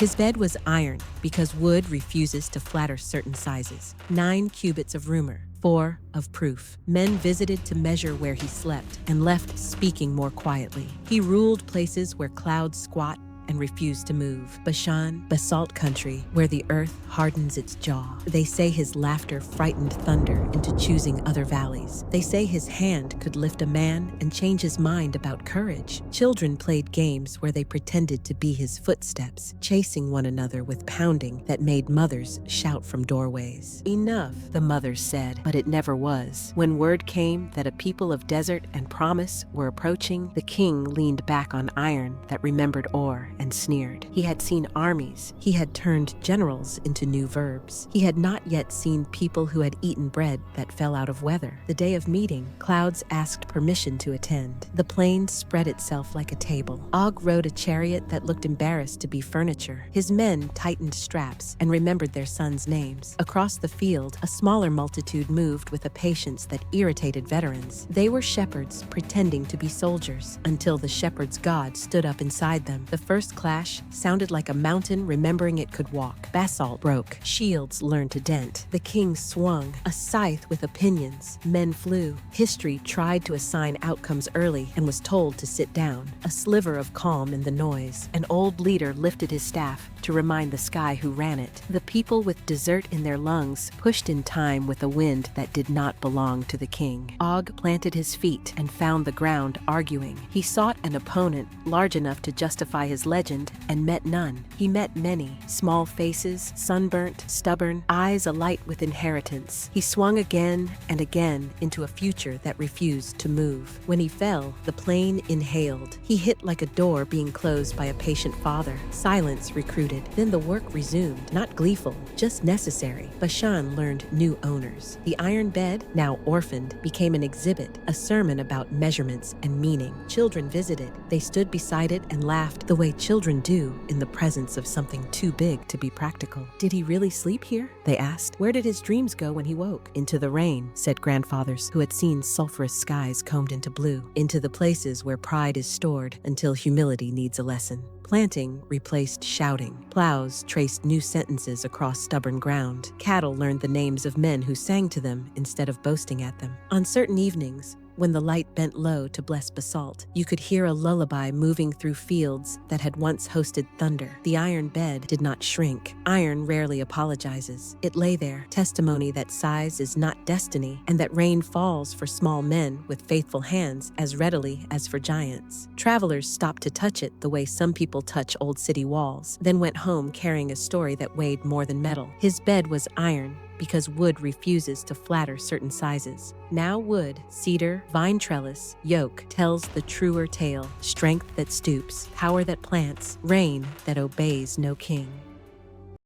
His bed was iron because wood refuses to flatter certain sizes. 9 cubits of rumor, 4 of proof. Men visited to measure where he slept and left speaking more quietly. He ruled places where clouds squat and refused to move. Bashan, basalt country, where the earth hardens its jaw. They say his laughter frightened thunder into choosing other valleys. They say his hand could lift a man and change his mind about courage. Children played games where they pretended to be his footsteps, chasing one another with pounding that made mothers shout from doorways. Enough, the mothers said, but it never was. When word came that a people of desert and promise were approaching, the king leaned back on iron that remembered ore and sneered. He had seen armies. He had turned generals into new verbs. He had not yet seen people who had eaten bread that fell out of weather. The day of meeting, clouds asked permission to attend. The plain spread itself like a table. Og rode a chariot that looked embarrassed to be furniture. His men tightened straps and remembered their sons' names. Across the field, a smaller multitude moved with a patience that irritated veterans. They were shepherds pretending to be soldiers until the shepherd's god stood up inside them. The first clash sounded like a mountain remembering it could walk. Basalt broke. Shields learned to dent. The king swung, a scythe with opinions. Men flew. History tried to assign outcomes early and was told to sit down. A sliver of calm in the noise. An old leader lifted his staff to remind the sky who ran it. The people with desert in their lungs pushed in time with a wind that did not belong to the king. Og planted his feet and found the ground arguing. He sought an opponent large enough to justify his legend and met none. He met many, small faces, sunburnt, stubborn, eyes alight with inheritance. He swung again and again into a future that refused to move. When he fell, the plain inhaled. He hit like a door being closed by a patient father. Silence recruited. Then the work resumed, not gleeful, just necessary. Bashan learned new owners. The iron bed, now orphaned, became an exhibit, a sermon about measurements and meaning. Children visited. They stood beside it and laughed the way children do in the presence of something too big to be practical. Did he really sleep here? They asked. Where did his dreams go when he woke? Into the rain, said grandfathers who had seen sulphurous skies combed into blue. Into the places where pride is stored until humility needs a lesson. Planting replaced shouting. Plows traced new sentences across stubborn ground. Cattle learned the names of men who sang to them instead of boasting at them. On certain evenings, when the light bent low to bless basalt, you could hear a lullaby moving through fields that had once hosted thunder. The iron bed did not shrink. Iron rarely apologizes. It lay there, testimony that size is not destiny, and that rain falls for small men with faithful hands as readily as for giants. Travelers stopped to touch it the way some people touch old city walls, then went home carrying a story that weighed more than metal. His bed was iron, because wood refuses to flatter certain sizes. Now wood, cedar, vine trellis, yoke tells the truer tale, strength that stoops, power that plants, reign that obeys no king.